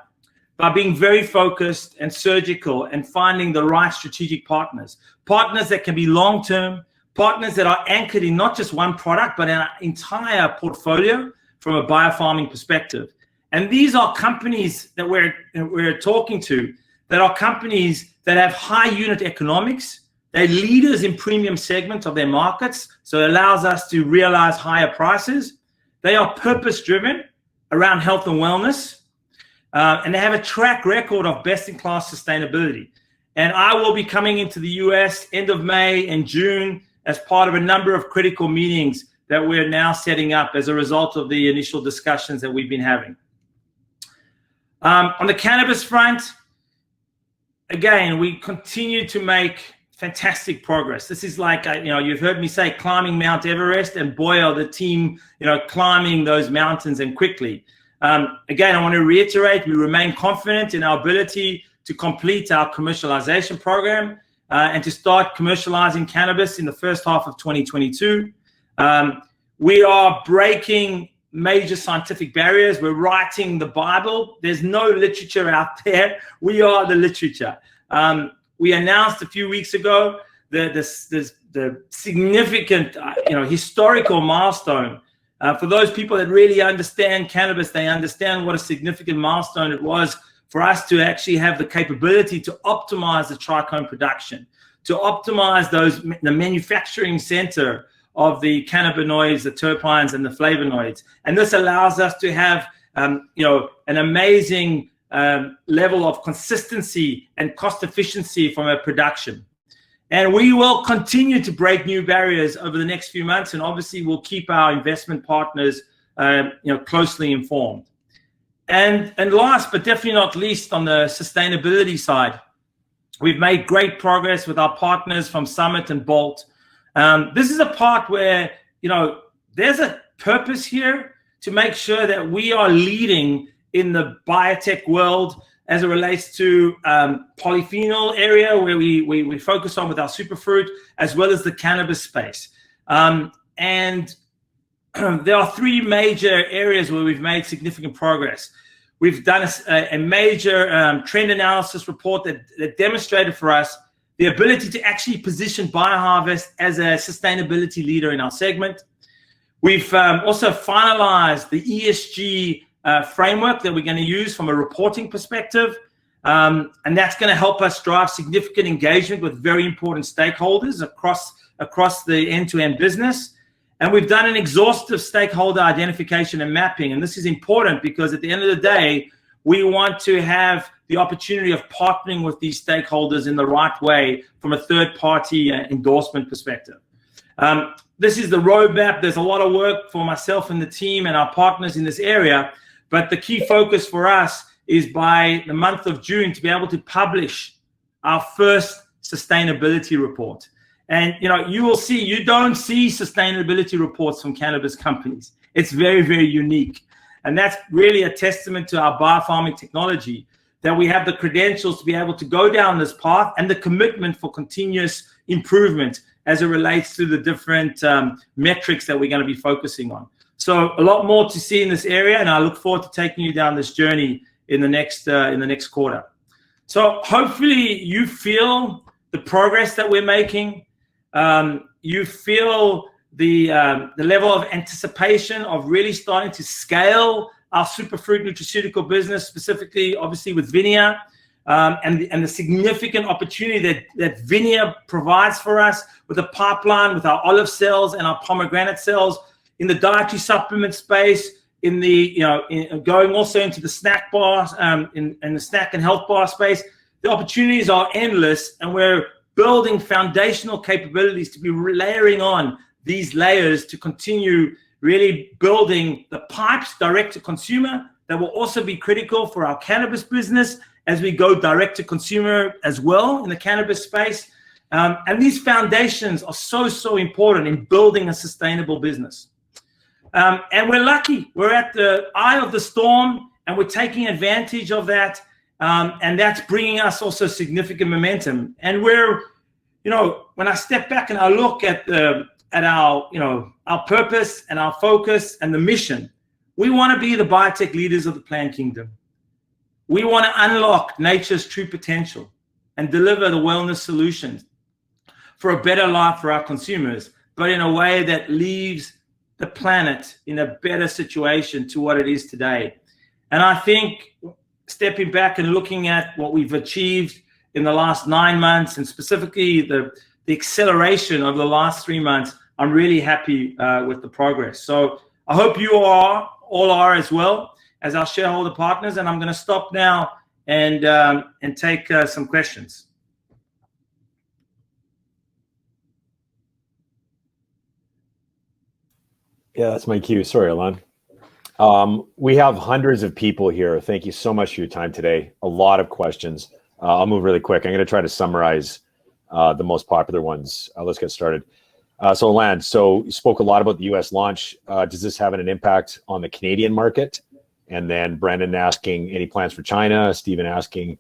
by being very focused and surgical and finding the right strategic partners. Partners that can be long-term, partners that are anchored in not just one product, but an entire portfolio from a biofarming perspective. And these are companies that we're talking to, that are companies that have high unit economics. They're leaders in premium segments of their markets, so it allows us to realize higher prices. They are purpose-driven around health and wellness, and they have a track record of best-in-class sustainability. And I will be coming into the US end of May and June as part of a number of critical meetings that we're now setting up as a result of the initial discussions that we've been having. On the cannabis front, again, we continue to make fantastic progress. This is like, you know, you've heard me say climbing Mount Everest, and boy, are the team, you know, climbing those mountains and quickly. Again, I want to reiterate, we remain confident in our ability to complete our commercialization program and to start commercializing cannabis in the first half of 2022. We are breaking major scientific barriers. We're writing the Bible. There's no literature out there. We are the literature. We announced a few weeks ago the significant, historical milestone. For those people that really understand cannabis, they understand what a significant milestone it was for us to actually have the capability to optimize the trichome production, to optimize the manufacturing center of the cannabinoids, the terpenes, and the flavonoids. And this allows us to have, an amazing level of consistency and cost efficiency from our production. And we will continue to break new barriers over the next few months, and obviously we'll keep our investment partners, closely informed. And last, but definitely not least, on the sustainability side, we've made great progress with our partners from Summit and Bolt. This is a part where, there's a purpose here to make sure that we are leading in the biotech world as it relates to polyphenol area, where we focus on with our superfruit, as well as the cannabis space. and there are three major areas where we've made significant progress. We've done a major trend analysis report that demonstrated for us the ability to actually position BioHarvest as a sustainability leader in our segment. We've also finalized the ESG framework that we're going to use from a reporting perspective. And that's going to help us drive significant engagement with very important stakeholders across the end-to-end business. And we've done an exhaustive stakeholder identification and mapping. And this is important because at the end of the day, we want to have the opportunity of partnering with these stakeholders in the right way from a third-party endorsement perspective. This is the roadmap. There's a lot of work for myself and the team and our partners in this area. But the key focus for us is by the month of June to be able to publish our first sustainability report. And you will see, you don't see sustainability reports from cannabis companies. It's very, very unique. And that's really a testament to our biofarming technology, that we have the credentials to be able to go down this path and the commitment for continuous improvement as it relates to the different metrics that we're going to be focusing on. So a lot more to see in this area, and I look forward to taking you down this journey in the next quarter. So hopefully you feel the progress that we're making. You feel the level of anticipation of really starting to scale our superfruit nutraceutical business, specifically, obviously, with VINIA, and the significant opportunity that VINIA provides for us with a pipeline, with our olive cells and our pomegranate cells in the dietary supplement space, in the going also into the snack bars, in the snack and health bar space. The opportunities are endless, and we're building foundational capabilities to be layering on these layers to continue really building the pipes direct to consumer that will also be critical for our cannabis business as we go direct to consumer as well in the cannabis space. And these foundations are so important in building a sustainable business. And we're lucky. We're at the eye of the storm, and we're taking advantage of that. And that's bringing us also significant momentum. And we're, when I step back and I look at our purpose and our focus and the mission, we want to be the biotech leaders of the plant kingdom. We want to unlock nature's true potential and deliver the wellness solutions for a better life for our consumers, but in a way that leaves the planet in a better situation to what it is today. And I think stepping back and looking at what we've achieved in the last 9 months, and specifically the acceleration of the last 3 months, I'm really happy with the progress. So I hope you all are as well as our shareholder partners. And I'm going to stop now and take some questions. Yeah, that's my cue. Sorry, Alan. We have hundreds of people here. Thank you so much for your time today. A lot of questions. I'll move really quick. I'm going to try to summarize the most popular ones. Let's get started. So, Alan, you spoke a lot about the U.S. launch. Does this have an impact on the Canadian market? And then Brandon asking, any plans for China? Stephen asking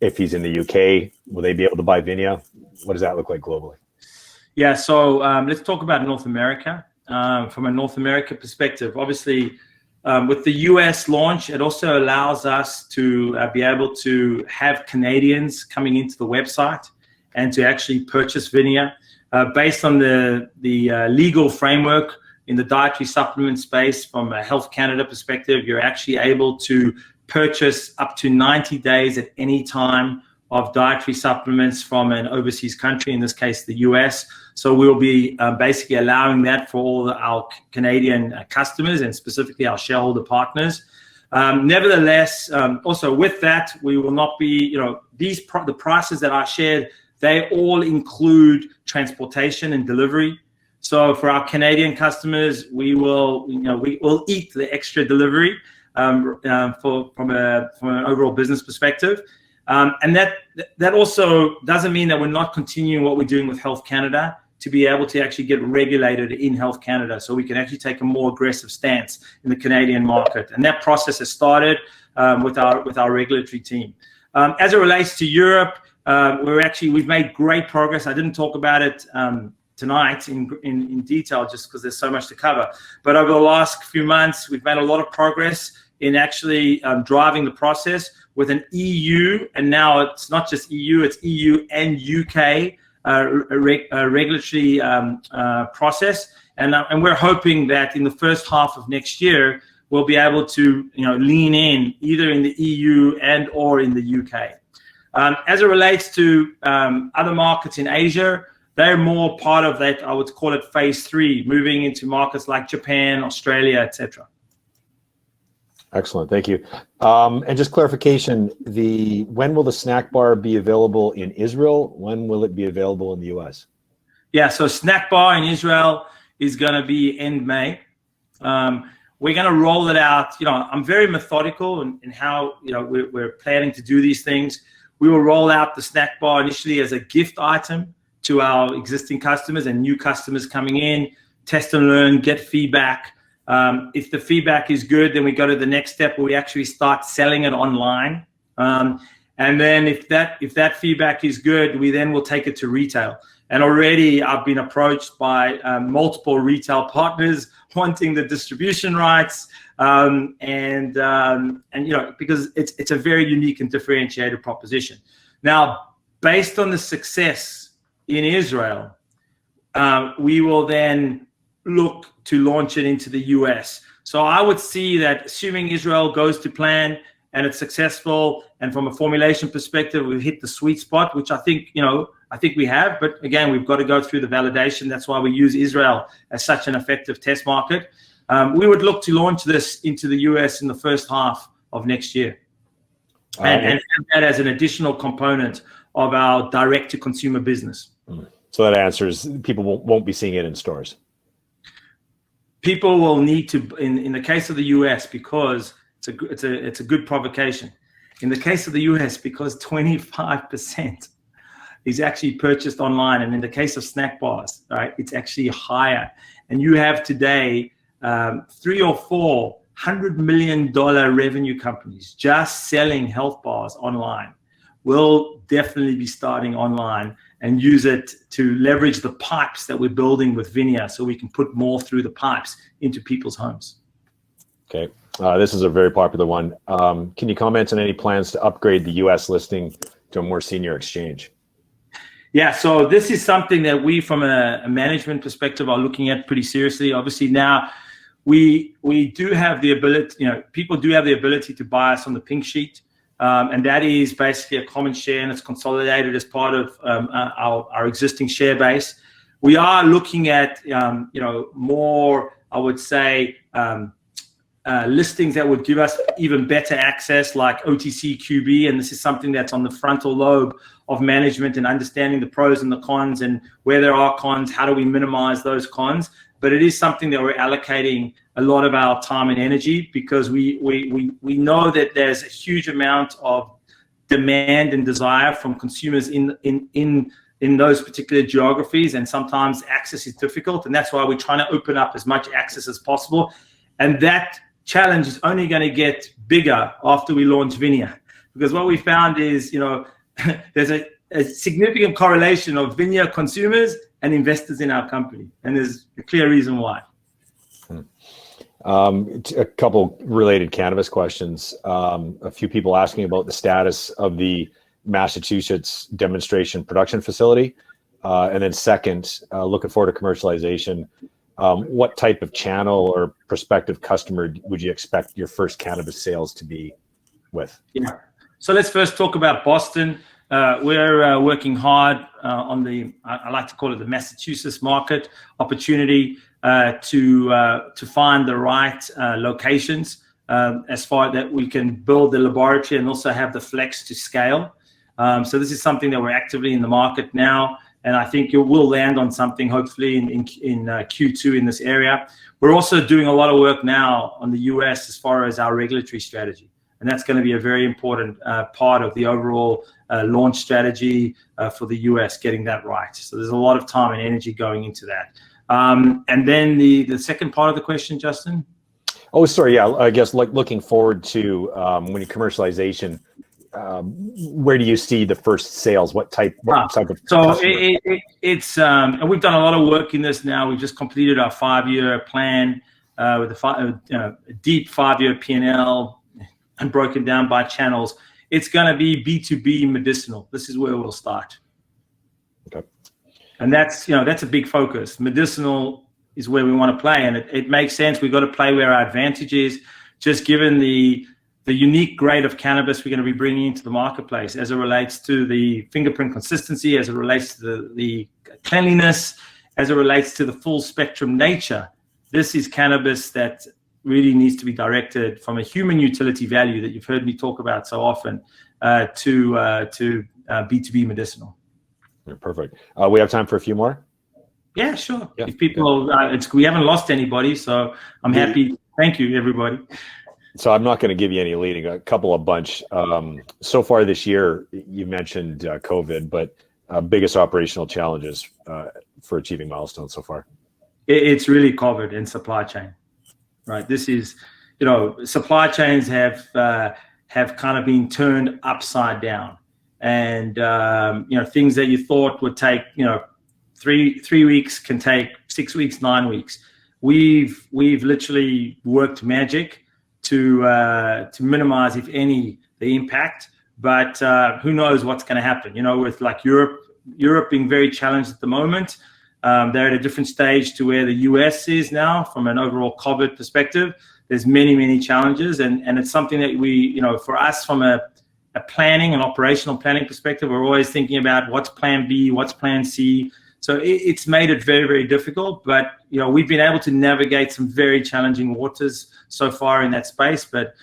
if he's in the UK, will they be able to buy VINIA? What does that look like globally? Yeah, so let's talk about North America. From a North America perspective, obviously, with the US launch, it also allows us to be able to have Canadians coming into the website and to actually purchase VINIA. Based on the legal framework in the dietary supplement space, from a Health Canada perspective, you're actually able to purchase up to 90 days at any time of dietary supplements from an overseas country, in this case, the US. So we'll be basically allowing that for all our Canadian customers and specifically our shareholder partners. Nevertheless, also with that, we will not be, the prices that I shared, they all include transportation and delivery. So for our Canadian customers, we will eat the extra delivery from an overall business perspective. And that also doesn't mean that we're not continuing what we're doing with Health Canada to be able to actually get regulated in Health Canada, so we can actually take a more aggressive stance in the Canadian market. And that process has started with our regulatory team. As it relates to Europe, we've made great progress. I didn't talk about it tonight in detail, just because there's so much to cover. But over the last few months, we've made a lot of progress in actually driving the process with an EU, and now it's not just EU, it's EU and UK regulatory process. And we're hoping that in the first half of next year, we'll be able to lean in either in the EU and or in the UK. As it relates to other markets in Asia, they're more part of that, I would call it phase 3, moving into markets like Japan, Australia, etc. Excellent, thank you. And just clarification, when will the snack bar be available in Israel? When will it be available in the US? Yeah, so snack bar in Israel is going to be end May. We're going to roll it out. I'm very methodical in how we're planning to do these things. We will roll out the snack bar initially as a gift item to our existing customers and new customers coming in, test and learn, get feedback. If the feedback is good, then we go to the next step where we actually start selling it online. And then if that feedback is good, we then will take it to retail. And already I've been approached by multiple retail partners wanting the distribution rights, and because it's a very unique and differentiated proposition. Now, based on the success in Israel, we will then look to launch it into the US. So I would see that, assuming Israel goes to plan and it's successful, and from a formulation perspective, we've hit the sweet spot, which I think we have. But again, we've got to go through the validation. That's why we use Israel as such an effective test market. We would look to launch this into the US in the first half of next year, and have that as an additional component of our direct-to-consumer business. So that answers, people won't be seeing it in stores. People will need to, in the case of the US, because it's a good provocation. In the case of the US, because 25% is actually purchased online, and in the case of snack bars, right, it's actually higher. And you have today 3 or 4 $100 million revenue companies just selling health bars online. We'll definitely be starting online and use it to leverage the pipes that we're building with Vinia, so we can put more through the pipes into people's homes. Okay, this is a very popular one. Can you comment on any plans to upgrade the US listing to a more senior exchange? Yeah, so this is something that we, from a management perspective, are looking at pretty seriously. Obviously now we do have the ability, people do have the ability to buy us on the pink sheet. And that is basically a common share, and it's consolidated as part of our existing share base. We are looking at more, I would say, listings that would give us even better access, like OTC QB, and this is something that's on the frontal lobe of management, and understanding the pros and the cons, and where there are cons, how do we minimize those cons. But it is something that we're allocating a lot of our time and energy, because we know that there's a huge amount of demand and desire from consumers in those particular geographies, and sometimes access is difficult, and that's why we're trying to open up as much access as possible. And that challenge is only going to get bigger after we launch Vinia, because what we found is there's a significant correlation of Vinia consumers and investors in our company, and there's a clear reason why. A couple related cannabis questions. A few people asking about the status of the Massachusetts demonstration production facility. And then second, looking forward to commercialization. What type of channel or prospective customer would you expect your first cannabis sales to be with? Yeah. So let's first talk about Boston. We're working hard on I like to call it the Massachusetts market opportunity, to find the right locations as far that we can build the laboratory and also have the flex to scale. So this is something that we're actively in the market now, and I think we'll land on something hopefully in Q2 in this area. We're also doing a lot of work now on the US as far as our regulatory strategy, and that's going to be a very important part of the overall launch strategy for the US, getting that right. So there's a lot of time and energy going into that. And then the second part of the question, Justin? Oh, sorry. Yeah, I guess like looking forward to when you commercialization, where do you see the first sales? What type of so customer? it's and we've done a lot of work in this now. We've just completed our 5-year plan with a deep 5-year P&L and broken down by channels. It's going to be B2B medicinal. This is where we'll start. Okay. And that's a big focus. Medicinal is where we want to play, and it makes sense. We've got to play where our advantage is, just given the unique grade of cannabis we're going to be bringing into the marketplace as it relates to the fingerprint consistency, as it relates to the cleanliness, as it relates to the full spectrum nature. This is cannabis that really needs to be directed from a human utility value that you've heard me talk about so often to B2B medicinal. Perfect. We have time for a few more? Yeah, sure. Yeah, if people, we haven't lost anybody, so I'm happy. Thank you, everybody. So I'm not going to give you any leading, a bunch. So far this year, you mentioned COVID, but biggest operational challenges for achieving milestones so far? It's really COVID and supply chain, right? This is, supply chains have kind of been turned upside down, and things that you thought would take 3 weeks can take 6 weeks, 9 weeks. We've literally worked magic to minimize, if any, the impact. But who knows what's going to happen? With like Europe being very challenged at the moment. They're at a different stage to where the US is now from an overall COVID perspective. There's many challenges, and it's something that we, for us from a planning and operational planning perspective, we're always thinking about what's plan B, what's plan C. So it's made it very difficult, but we've been able to navigate some very challenging waters so far in that space. But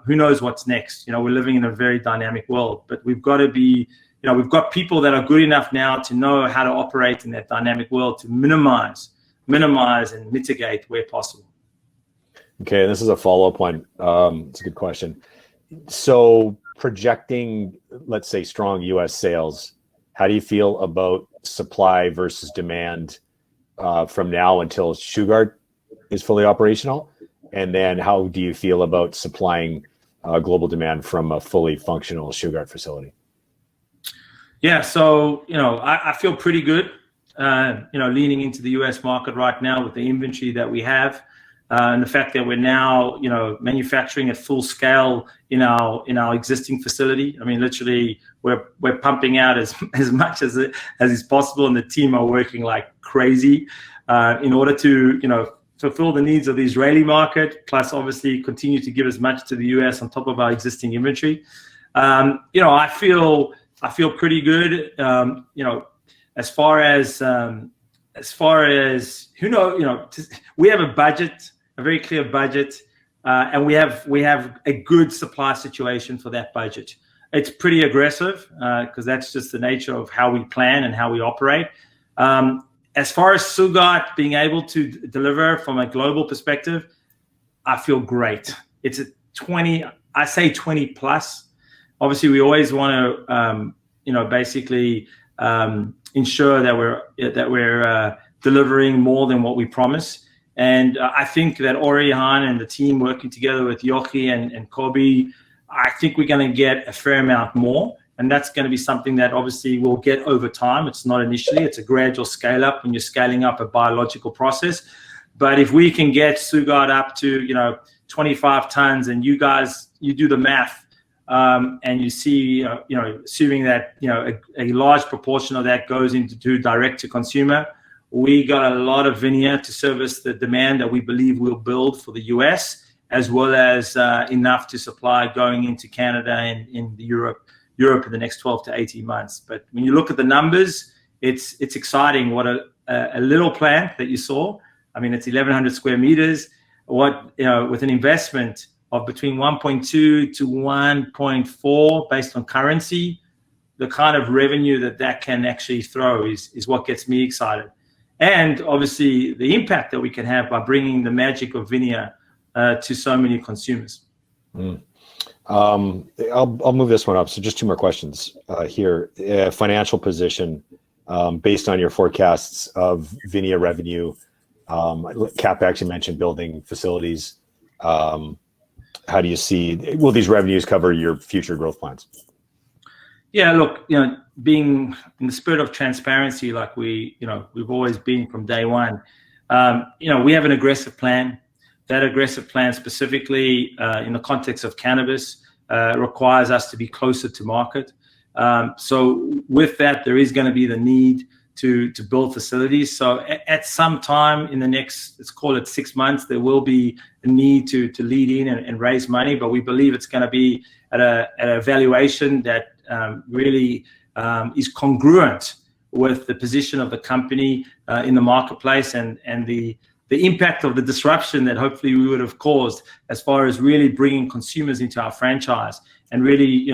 who knows what's next? We're living in a very dynamic world, but we've got to be, we've got people that are good enough now to know how to operate in that dynamic world to minimize and mitigate where possible. Okay, this is a follow-up one. It's a good question. So projecting, let's say, strong U.S. sales, how do you feel about supply versus demand from now until Shugart is fully operational? And then how do you feel about supplying global demand from a fully functional Shugart facility? Yeah, so, I feel pretty good, leaning into the US market right now with the inventory that we have. And the fact that we're now, manufacturing at full scale in our existing facility. I mean, literally, we're pumping out as much as is possible, and the team are working like crazy in order to, fulfill the needs of the Israeli market, plus obviously continue to give as much to the US on top of our existing inventory. I feel pretty good. As far as we have a budget. A very clear budget, and we have a good supply situation for that budget. It's pretty aggressive because that's just the nature of how we plan and how we operate. As far as Shugart being able to deliver from a global perspective, I feel great. It's a 20, I say 20 plus. Obviously, we always want to, basically ensure that we're delivering more than what we promise. And I think that Orihan and the team working together with Yochi and Kobe, I think we're going to get a fair amount more. And that's going to be something that obviously we'll get over time. It's not initially. It's a gradual scale up when you're scaling up a biological process. But if we can get Shugart up to, 25 tons, and you do the math, and you see, assuming that, a large proportion of that goes into direct to consumer, we got a lot of vineyard to service the demand that we believe we'll build for the US, as well as enough to supply going into Canada and in Europe in the next 12 to 18 months. But when you look at the numbers, it's exciting what a little plant that you saw. I mean, it's 1,100 square meters. With an investment of between 1.2 to 1.4 based on currency, the kind of revenue that can actually throw is what gets me excited. And obviously the impact that we can have by bringing the magic of vineyard to so many consumers. I'll move this one up. So just 2 more questions here. Financial position based on your forecasts of vineyard revenue, CapEx, you mentioned building facilities. how do you see, will these revenues cover your future growth plans? Yeah, look, being in the spirit of transparency, like we've always been from day one, we have an aggressive plan. That aggressive plan specifically in the context of cannabis requires us to be closer to market. So with that, there is going to be the need to build facilities. So at some time in the next, let's call it 6 months, there will be a need to lead in and raise money, but we believe it's going to be at a valuation that really is congruent with the position of the company in the marketplace and the impact of the disruption that hopefully we would have caused as far as really bringing consumers into our franchise and really,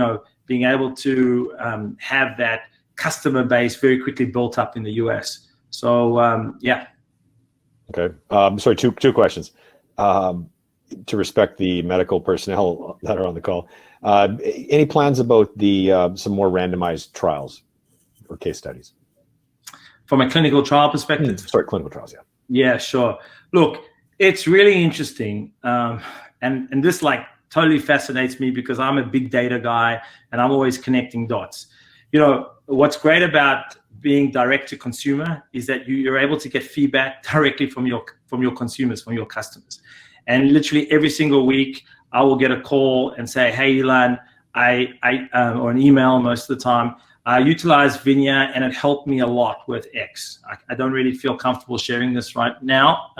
being able to have that customer base very quickly built up in the US. So, yeah. Okay. Sorry, two questions. To respect the medical personnel that are on the call, any plans about some more randomized trials or case studies? From a clinical trial perspective? Sorry, clinical trials, yeah. Yeah, sure. Look, it's really interesting. And this totally fascinates me because I'm a big data guy and I'm always connecting dots. What's great about being direct to consumer is that you're able to get feedback directly from your consumers, from your customers. And literally every single week, I will get a call and say, "Hey, Elon, or an email most of the time, I utilized Vinia and it helped me a lot with X. I don't really feel comfortable sharing this right now,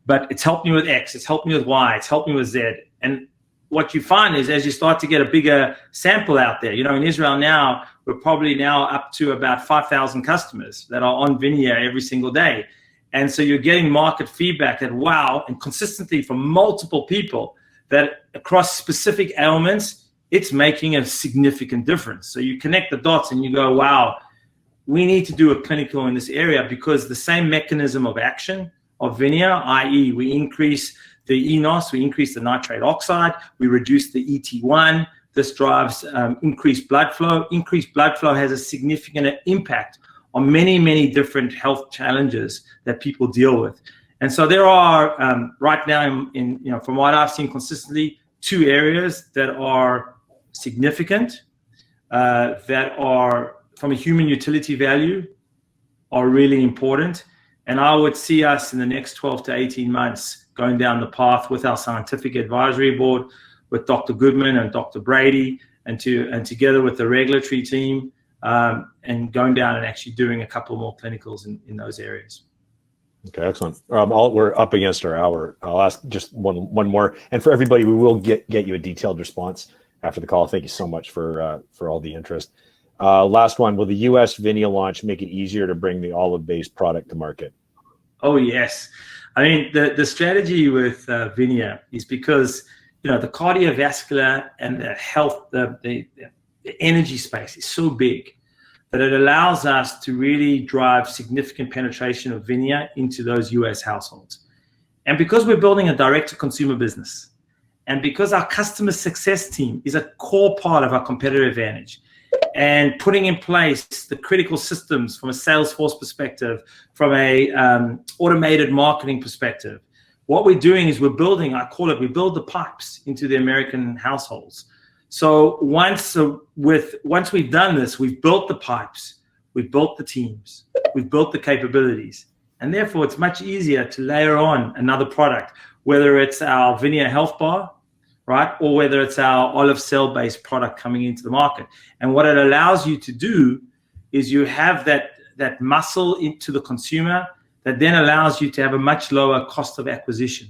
but it's helped me with X, it's helped me with Y, it's helped me with Z." And what you find is as you start to get a bigger sample out there, in Israel now, we're probably now up to about 5,000 customers that are on Vinia every single day. And so you're getting market feedback that, wow, and consistently from multiple people that across specific ailments, it's making a significant difference. So you connect the dots and you go, wow, we need to do a clinical in this area because the same mechanism of action of Vinia, i.e. we increase the eNOS, we increase the nitrate oxide, we reduce the ET1. This drives increased blood flow. Increased blood flow has a significant impact on many, many different health challenges that people deal with. And so there are right now, from what I've seen consistently, 2 areas that are significant, that are from a human utility value, are really important. And I would see us in the next 12 to 18 months going down the path with our scientific advisory board, with Dr. Goodman and Dr. Brady, and together with the regulatory team, and going down and actually doing a couple more clinicals in those areas. Okay, excellent. We're up against our hour. I'll ask just one more, and for everybody, we will get you a detailed response after the call. Thank you so much for all the interest. Last one: will the U.S. Vinia launch make it easier to bring the olive-based product to market? Oh yes, I mean the strategy with Vinia is because the cardiovascular and the health, the energy space is so big that it allows us to really drive significant penetration of Vinia into those US households. And because we're building a direct-to-consumer business, and because our customer success team is a core part of our competitive advantage, and putting in place the critical systems from a Salesforce perspective, from a automated marketing perspective, what we're doing is we're building, we build the pipes into the American households. So once we've done this, we've built the pipes, we've built the teams, we've built the capabilities, and therefore it's much easier to layer on another product, whether it's our Vinia Health Bar, right, or whether it's our olive cell-based product coming into the market. And what it allows you to do is you have that muscle into the consumer that then allows you to have a much lower cost of acquisition,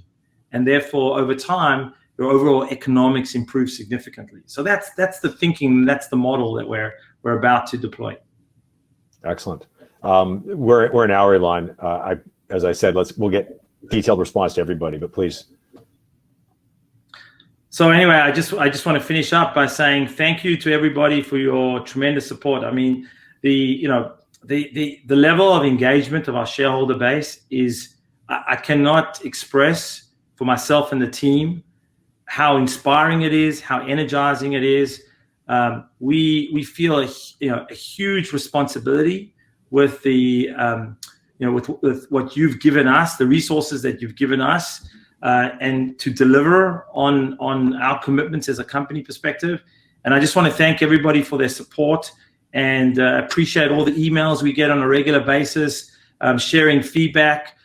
and therefore over time your overall economics improve significantly. So that's the thinking, that's the model that we're about to deploy. Excellent. We're an hour line. As I said, we'll get detailed response to everybody, but please. So anyway, I just want to finish up by saying thank you to everybody for your tremendous support. I mean, the level of engagement of our shareholder base is, I cannot express for myself and the team how inspiring it is, how energizing it is. We feel a huge responsibility with the with what you've given us, the resources that you've given us, and to deliver on our commitments as a company perspective. And I just want to thank everybody for their support, and appreciate all the emails we get on a regular basis, sharing feedback,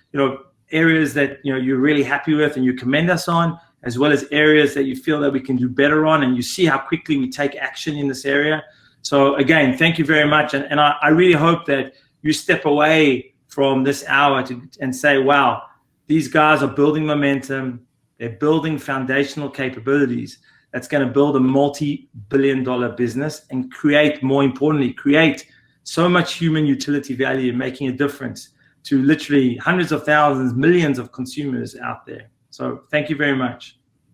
areas that you're really happy with and you commend us on, as well as areas that you feel that we can do better on, and you see how quickly we take action in this area. So again, thank you very much, and I really hope that you step away from this hour and say, wow, these guys are building momentum, they're building foundational capabilities that's going to build a multi-billion-dollar business and more importantly, create so much human utility value in making a difference to literally hundreds of thousands, millions of consumers out there. So thank you very much.